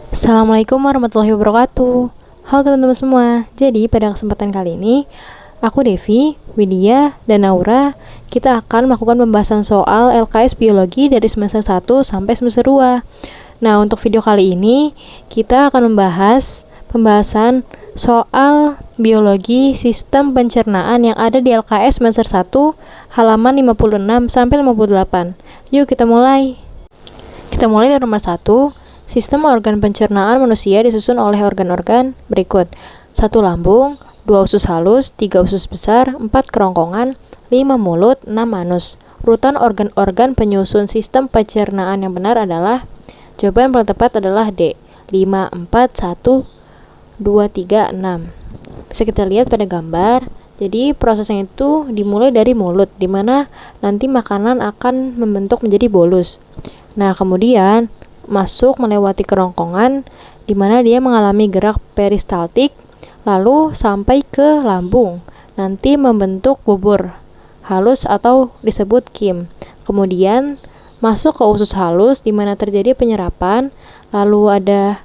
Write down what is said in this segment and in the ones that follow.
Assalamualaikum warahmatullahi wabarakatuh. Halo teman-teman semua. Jadi pada kesempatan kali ini, aku Devi, Widya, dan Naura, kita akan melakukan pembahasan soal LKS Biologi dari semester 1 sampai semester 2. Nah, untuk video kali ini, kita akan membahas pembahasan soal biologi sistem pencernaan yang ada di LKS semester 1, halaman 56 sampai 58. Yuk kita mulai. Kita mulai dari nomor 1. Sistem organ pencernaan manusia disusun oleh organ-organ berikut. 1 lambung, 2 usus halus, 3 usus besar, 4 kerongkongan, 5 mulut, 6 anus. Urutan organ-organ penyusun sistem pencernaan yang benar adalah, jawaban paling tepat adalah D. 5, 4, 1, 2, 3, 6. Bisa kita lihat pada gambar. Jadi prosesnya itu dimulai dari mulut, di mana nanti makanan akan membentuk menjadi bolus. Nah, kemudian masuk melewati kerongkongan di mana dia mengalami gerak peristaltik, lalu sampai ke lambung, nanti membentuk bubur halus atau disebut kim. Kemudian masuk ke usus halus di mana terjadi penyerapan, lalu ada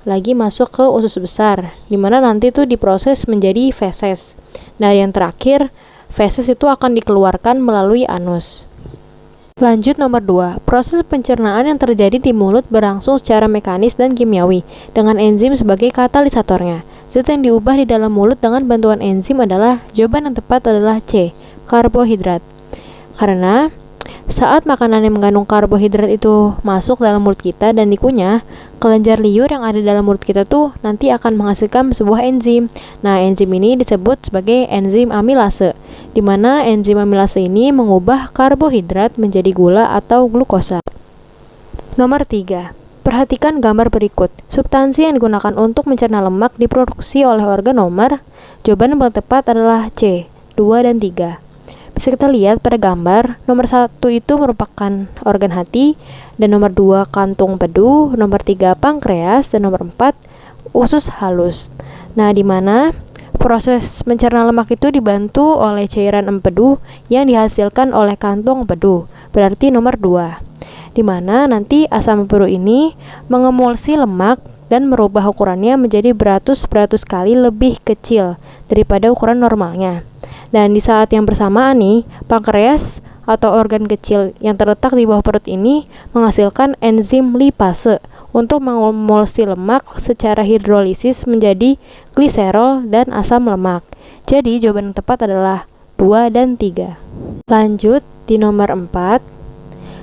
lagi masuk ke usus besar di mana nanti itu diproses menjadi feses. Nah, yang terakhir, feses itu akan dikeluarkan melalui anus. Lanjut nomor 2. Proses pencernaan yang terjadi di mulut berlangsung secara mekanis dan kimiawi dengan enzim sebagai katalisatornya. Zat yang diubah di dalam mulut dengan bantuan enzim adalah, jawaban yang tepat adalah C, karbohidrat. Karena saat makanan yang mengandung karbohidrat itu masuk dalam mulut kita dan dikunyah, kelenjar liur yang ada dalam mulut kita tuh nanti akan menghasilkan sebuah enzim. Nah, enzim ini disebut sebagai enzim amilase, di mana enzim amilase ini mengubah karbohidrat menjadi gula atau glukosa. Nomor 3. Perhatikan gambar berikut. Substansi yang digunakan untuk mencerna lemak diproduksi oleh organ nomor, jawaban yang paling tepat adalah C, 2 dan 3. Bisa kita lihat pada gambar, nomor 1 itu merupakan organ hati, dan nomor 2 kantung empedu, nomor 3 pankreas, dan nomor 4 usus halus. Nah, di mana proses mencerna lemak itu dibantu oleh cairan empedu yang dihasilkan oleh kantung empedu, berarti nomor 2. Di mana nanti asam empedu ini mengemulsi lemak dan merubah ukurannya menjadi beratus-beratus kali lebih kecil daripada ukuran normalnya. Dan di saat yang bersamaan nih, pankreas atau organ kecil yang terletak di bawah perut ini menghasilkan enzim lipase untuk mengemulsi lemak secara hidrolisis menjadi gliserol dan asam lemak. Jadi jawaban yang tepat adalah 2 dan 3. Lanjut di nomor 4.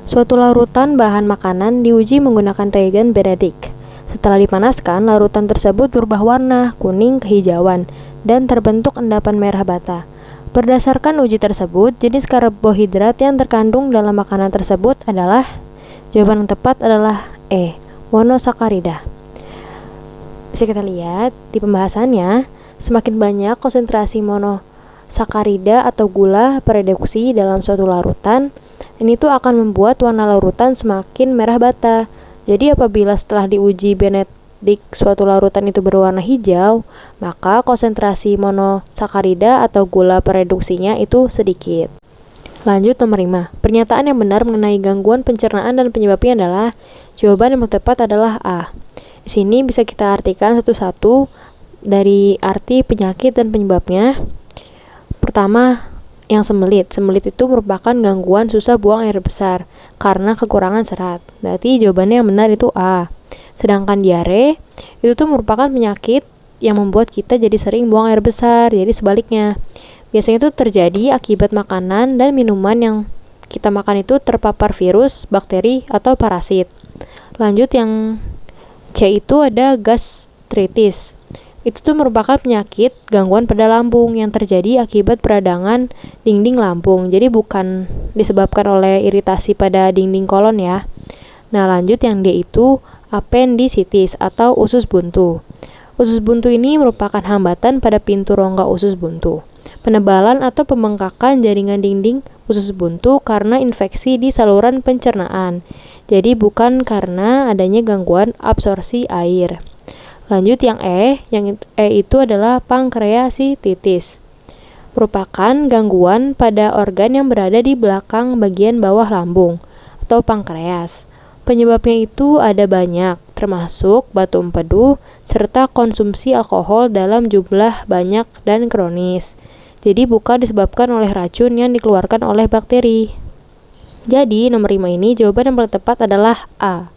Suatu larutan bahan makanan diuji menggunakan reagen Benedict. Setelah dipanaskan, larutan tersebut berubah warna kuning kehijauan dan terbentuk endapan merah bata. Berdasarkan uji tersebut, jenis karbohidrat yang terkandung dalam makanan tersebut adalah, jawaban yang tepat adalah E, monosakarida. Bisa kita lihat di pembahasannya, semakin banyak konsentrasi monosakarida atau gula bereduksi dalam suatu larutan, ini tuh akan membuat warna larutan semakin merah bata. Jadi apabila setelah diuji Benedict suatu larutan itu berwarna hijau, maka konsentrasi monosakarida atau gula pereduksinya itu sedikit. Lanjut nomor 5. Pernyataan yang benar mengenai gangguan pencernaan dan penyebabnya adalah, jawaban yang tepat adalah A. Di sini bisa kita artikan satu-satu dari arti penyakit dan penyebabnya. Pertama, yang sembelit. Sembelit itu merupakan gangguan susah buang air besar karena kekurangan serat. Berarti jawabannya yang benar itu A. Sedangkan diare itu tuh merupakan penyakit yang membuat kita jadi sering buang air besar. Jadi sebaliknya, biasanya itu terjadi akibat makanan dan minuman yang kita makan itu terpapar virus, bakteri, atau parasit. Lanjut yang C itu ada gastritis. Itu tuh merupakan penyakit gangguan pada lambung yang terjadi akibat peradangan dinding lambung. Jadi bukan disebabkan oleh iritasi pada dinding kolon ya. Nah, lanjut yang D itu appendicitis atau usus buntu. Usus buntu ini merupakan hambatan pada pintu rongga usus buntu. Penebalan atau pembengkakan jaringan dinding usus buntu karena infeksi di saluran pencernaan. Jadi bukan karena adanya gangguan absorpsi air. Lanjut yang E itu adalah pankreatitis. Merupakan gangguan pada organ yang berada di belakang bagian bawah lambung atau pankreas. Penyebabnya itu ada banyak, termasuk batu empedu, serta konsumsi alkohol dalam jumlah banyak dan kronis. Jadi bukan disebabkan oleh racun yang dikeluarkan oleh bakteri. Jadi nomor 5 ini jawaban yang paling tepat adalah A.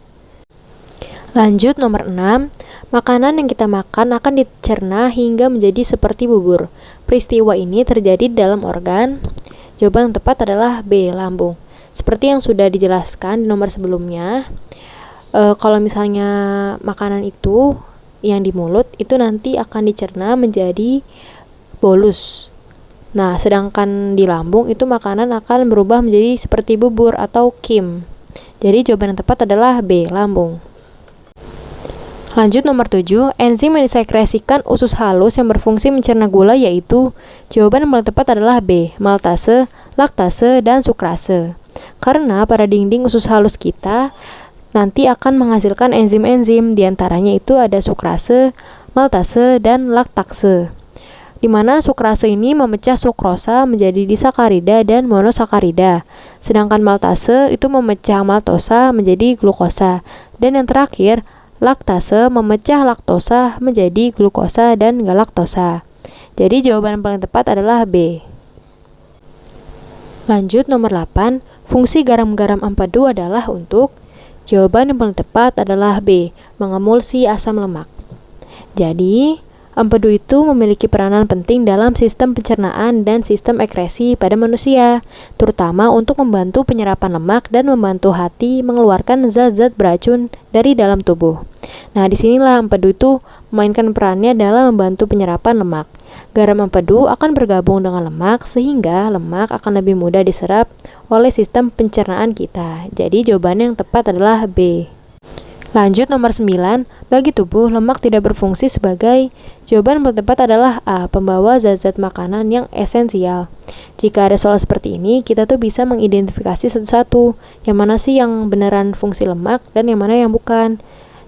Lanjut nomor 6, makanan yang kita makan akan dicerna hingga menjadi seperti bubur. Peristiwa ini terjadi dalam organ. Jawaban yang tepat adalah B, lambung. Seperti yang sudah dijelaskan di nomor sebelumnya, kalau misalnya makanan itu yang di mulut itu nanti akan dicerna menjadi bolus. Nah, sedangkan di lambung itu makanan akan berubah menjadi seperti bubur atau kim. Jadi jawaban yang tepat adalah B, lambung. Lanjut nomor 7, enzim yang disekresikan usus halus yang berfungsi mencerna gula yaitu jawaban yang paling tepat adalah B, maltase, laktase, dan sukrase. Karena pada dinding usus halus kita nanti akan menghasilkan enzim-enzim, diantaranya itu ada sukrase, maltase, dan laktase. Di mana sukrase ini memecah sukrosa menjadi disakarida dan monosakarida, sedangkan maltase itu memecah maltosa menjadi glukosa, dan yang terakhir laktase memecah laktosa menjadi glukosa dan galaktosa. Jadi jawaban yang paling tepat adalah B. Lanjut nomor 8, fungsi garam-garam empedu adalah untuk jawaban yang paling tepat adalah B, mengemulsi asam lemak. Jadi, empedu itu memiliki peranan penting dalam sistem pencernaan dan sistem ekskresi pada manusia, terutama untuk membantu penyerapan lemak dan membantu hati mengeluarkan zat-zat beracun dari dalam tubuh. Nah, disinilah empedu itu memainkan perannya dalam membantu penyerapan lemak. Garam empedu akan bergabung dengan lemak sehingga lemak akan lebih mudah diserap oleh sistem pencernaan kita. Jadi jawabannya yang tepat adalah B. Lanjut nomor 9, bagi tubuh lemak tidak berfungsi sebagai jawaban yang tepat adalah A, pembawa zat-zat makanan yang esensial. Jika ada soal seperti ini, kita tuh bisa mengidentifikasi satu-satu yang mana sih yang beneran fungsi lemak dan yang mana yang bukan.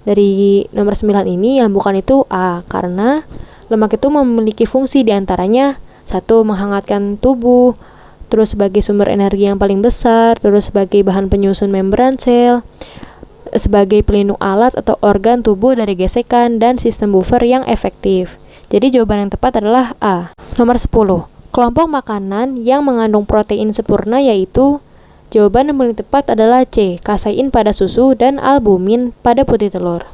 Dari nomor 9 ini yang bukan itu A, karena lemak itu memiliki fungsi diantaranya 1. Menghangatkan tubuh, terus sebagai sumber energi yang paling besar, terus sebagai bahan penyusun membran sel, sebagai pelindung alat atau organ tubuh dari gesekan, dan sistem buffer yang efektif. Jadi jawaban yang tepat adalah A. Nomor 10, kelompok makanan yang mengandung protein sempurna yaitu jawaban yang paling tepat adalah C, kasein pada susu dan albumin pada putih telur.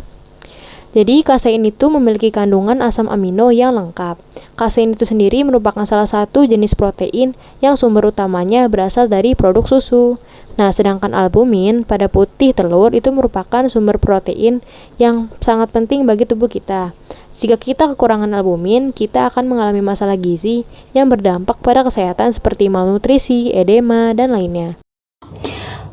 Jadi kasein itu memiliki kandungan asam amino yang lengkap. Kasein itu sendiri merupakan salah satu jenis protein yang sumber utamanya berasal dari produk susu. Nah, sedangkan albumin pada putih telur itu merupakan sumber protein yang sangat penting bagi tubuh kita. Jika kita kekurangan albumin, kita akan mengalami masalah gizi yang berdampak pada kesehatan seperti malnutrisi, edema, dan lainnya.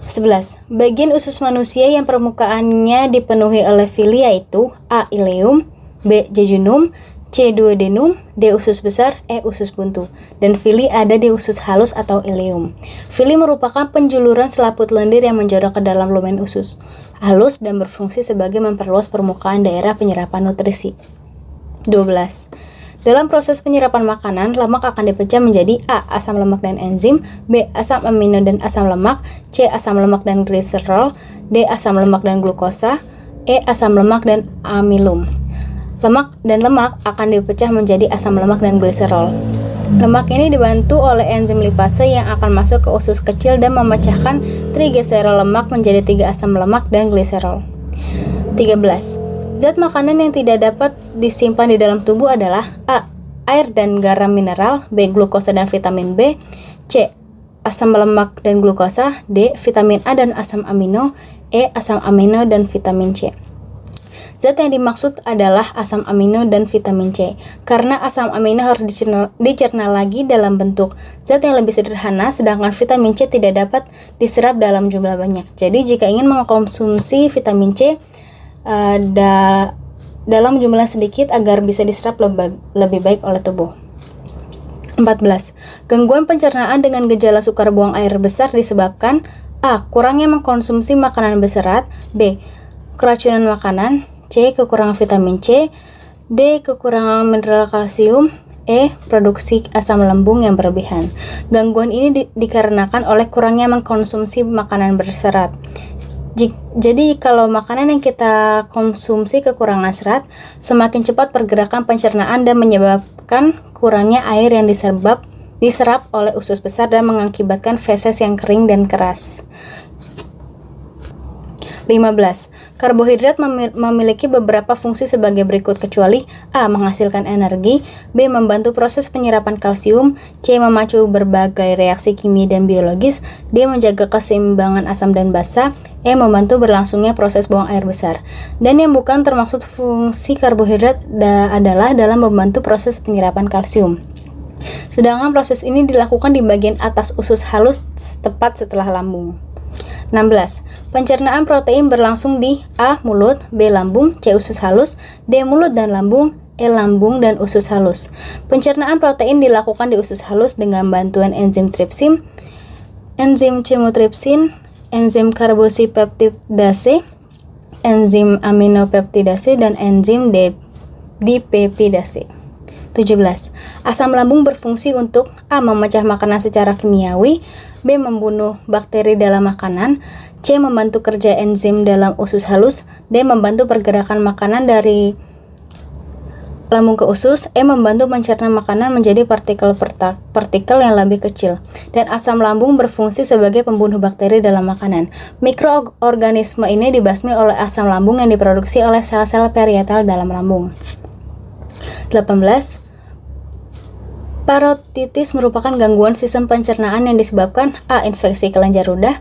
11. Bagian usus manusia yang permukaannya dipenuhi oleh villi yaitu A. ileum, B. jejunum, C. duodenum, D. usus besar, E. usus buntu. Dan villi ada di usus halus atau ileum. Villi merupakan penjuluran selaput lendir yang menjorok ke dalam lumen usus halus dan berfungsi sebagai memperluas permukaan daerah penyerapan nutrisi. 12. Dalam proses penyerapan makanan, lemak akan dipecah menjadi A. asam lemak dan enzim, B. asam amino dan asam lemak, C. asam lemak dan gliserol, D. asam lemak dan glukosa, E. asam lemak dan amilum. Lemak akan dipecah menjadi asam lemak dan gliserol. Lemak ini dibantu oleh enzim lipase yang akan masuk ke usus kecil dan memecahkan trigliserol lemak menjadi 3 asam lemak dan gliserol. 13. Zat makanan yang tidak dapat disimpan di dalam tubuh adalah A. air dan garam mineral, B. glukosa dan vitamin B, C. asam lemak dan glukosa, D. vitamin A dan asam amino, E. asam amino dan vitamin C. Zat yang dimaksud adalah asam amino dan vitamin C, karena asam amino harus dicerna lagi dalam bentuk zat yang lebih sederhana, sedangkan vitamin C tidak dapat diserap dalam jumlah banyak. Jadi jika ingin mengkonsumsi vitamin C dalam jumlah sedikit agar bisa diserap lebih baik oleh tubuh. 14. Gangguan pencernaan dengan gejala sukar buang air besar disebabkan A. kurangnya mengkonsumsi makanan berserat, B. keracunan makanan, C. kekurangan vitamin C, D. kekurangan mineral kalsium, E. produksi asam lambung yang berlebihan. Gangguan ini dikarenakan oleh kurangnya mengkonsumsi makanan berserat. Jadi kalau makanan yang kita konsumsi kekurangan serat, semakin cepat pergerakan pencernaan dan menyebabkan kurangnya air yang diserap oleh usus besar dan mengakibatkan feses yang kering dan keras. 15. Karbohidrat memiliki beberapa fungsi sebagai berikut kecuali A. Menghasilkan energi, B. Membantu proses penyerapan kalsium, C. Memacu berbagai reaksi kimia dan biologis, D. Menjaga keseimbangan asam dan basa, E. Membantu berlangsungnya proses buang air besar. Dan yang bukan termaksud fungsi karbohidrat adalah dalam membantu proses penyerapan kalsium. Sedangkan proses ini dilakukan di bagian atas usus halus tepat setelah lambung. 16. Pencernaan protein berlangsung di A. Mulut, B. Lambung, C. Usus halus, D. Mulut dan lambung, E. Lambung dan usus halus. Pencernaan protein dilakukan di usus halus dengan bantuan enzim tripsin, enzim chymotrypsin, enzim karbosipeptidase, enzim aminopeptidase, dan enzim dipeptidase. 17. Asam lambung berfungsi untuk A. Memecah makanan secara kimiawi, B. Membunuh bakteri dalam makanan, C. Membantu kerja enzim dalam usus halus, D. Membantu pergerakan makanan dari lambung ke usus, E. Membantu mencerna makanan menjadi partikel yang lebih kecil. Dan asam lambung berfungsi sebagai pembunuh bakteri dalam makanan. Mikroorganisme ini dibasmi oleh asam lambung yang diproduksi oleh sel-sel parietal dalam lambung. 18. Parotitis merupakan gangguan sistem pencernaan yang disebabkan A. Infeksi kelenjar ludah,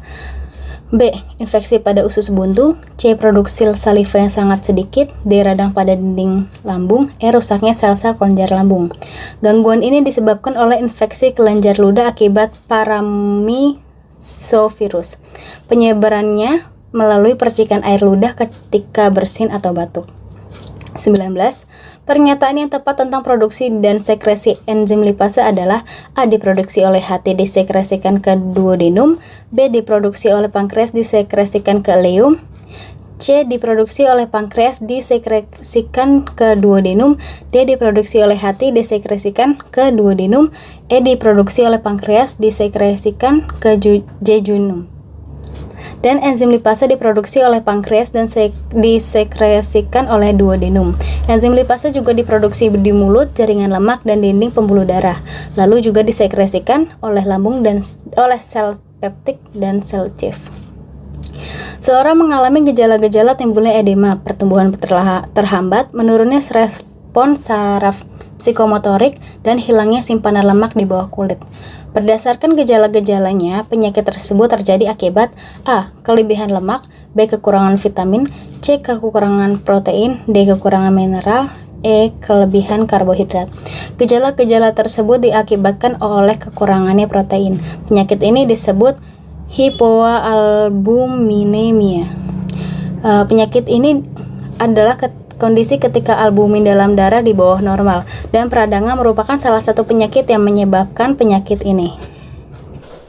B. Infeksi pada usus buntu, C. Produksi saliva yang sangat sedikit, D. Radang pada dinding lambung, E. Rusaknya sel-sel kelenjar lambung. Gangguan ini disebabkan oleh infeksi kelenjar ludah akibat paramisovirus. Penyebarannya melalui percikan air ludah ketika bersin atau batuk. 19. Pernyataan yang tepat tentang produksi dan sekresi enzim lipase adalah A. Diproduksi oleh hati disekresikan ke duodenum, B. Diproduksi oleh pankreas disekresikan ke ileum, C. Diproduksi oleh pankreas disekresikan ke duodenum, D. Diproduksi oleh hati disekresikan ke duodenum, E. Diproduksi oleh pankreas disekresikan ke jejunum. Dan enzim lipase diproduksi oleh pankreas dan disekresikan oleh duodenum. Enzim lipase juga diproduksi di mulut, jaringan lemak, dan dinding pembuluh darah. Lalu juga disekresikan oleh lambung dan oleh sel peptik dan sel chief. Seorang mengalami gejala-gejala timbulnya edema, pertumbuhan terhambat, menurunnya respons saraf psikomotorik, dan hilangnya simpanan lemak di bawah kulit. Berdasarkan gejala-gejalanya, penyakit tersebut terjadi akibat A. Kelebihan lemak, B. Kekurangan vitamin, C. Kekurangan protein, D. Kekurangan mineral, E. Kelebihan karbohidrat. Gejala-gejala tersebut diakibatkan oleh kekurangannya protein. Penyakit ini disebut hipoalbuminemia. Penyakit ini adalah kondisi ketika albumin dalam darah di bawah normal, dan peradangan merupakan salah satu penyakit yang menyebabkan penyakit ini.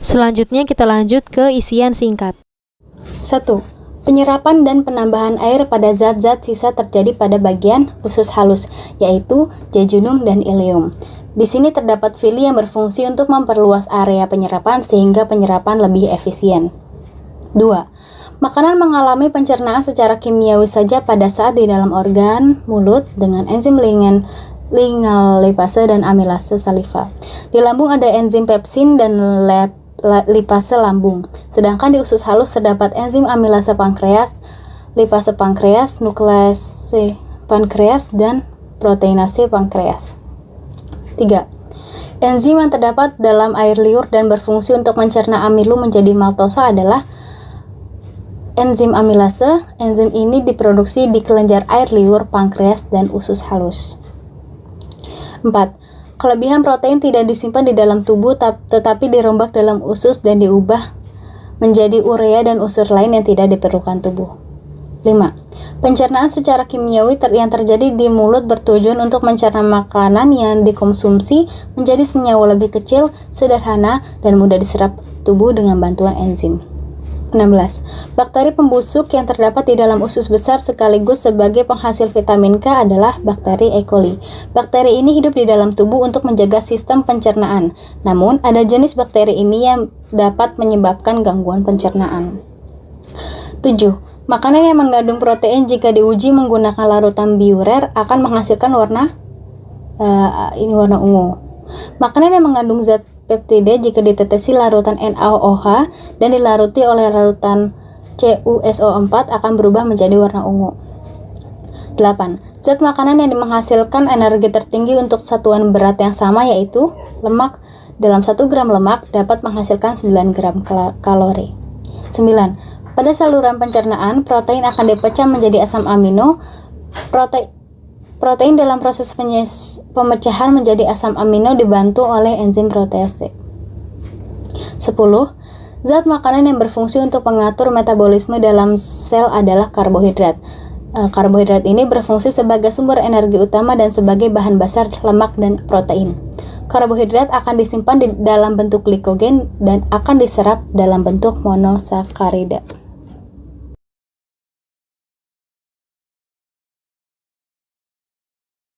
Selanjutnya kita lanjut ke isian singkat. 1. Penyerapan dan penambahan air pada zat-zat sisa terjadi pada bagian usus halus, yaitu jejunum dan ileum. Di sini terdapat villi yang berfungsi untuk memperluas area penyerapan sehingga penyerapan lebih efisien. 2. Makanan mengalami pencernaan secara kimiawi saja pada saat di dalam organ mulut dengan enzim lingal lipase dan amilase saliva. Di lambung ada enzim pepsin dan lipase lambung. Sedangkan di usus halus terdapat enzim amilase pankreas, lipase pankreas, nuklease pankreas, dan proteinase pankreas. 3. Enzim yang terdapat dalam air liur dan berfungsi untuk mencerna amilum menjadi maltosa adalah enzim amilase. Enzim ini diproduksi di kelenjar air liur, pankreas, dan usus halus. 4. Kelebihan protein tidak disimpan di dalam tubuh tetapi dirombak dalam usus dan diubah menjadi urea dan unsur lain yang tidak diperlukan tubuh. 5. Pencernaan secara kimiawi yang terjadi di mulut bertujuan untuk mencerna makanan yang dikonsumsi menjadi senyawa lebih kecil, sederhana, dan mudah diserap tubuh dengan bantuan enzim. 16. Bakteri pembusuk yang terdapat di dalam usus besar sekaligus sebagai penghasil vitamin K adalah bakteri E. coli. Bakteri ini hidup di dalam tubuh untuk menjaga sistem pencernaan. Namun, ada jenis bakteri ini yang dapat menyebabkan gangguan pencernaan. 7. Makanan yang mengandung protein jika diuji menggunakan larutan biurer akan menghasilkan warna ungu. Makanan yang mengandung zat peptida jika ditetesi larutan NaOH dan dilaruti oleh larutan CuSO4 akan berubah menjadi warna ungu. 8. Zat makanan yang menghasilkan energi tertinggi untuk satuan berat yang sama yaitu lemak. Dalam 1 gram lemak dapat menghasilkan 9 gram kalori. 9. Pada saluran pencernaan, protein akan dipecah menjadi asam amino. Protein dalam proses pemecahan menjadi asam amino dibantu oleh enzim protease. 10. Zat makanan yang berfungsi untuk mengatur metabolisme dalam sel adalah karbohidrat. Karbohidrat ini berfungsi sebagai sumber energi utama dan sebagai bahan dasar lemak dan protein. Karbohidrat akan disimpan di dalam bentuk glikogen dan akan diserap dalam bentuk monosakarida.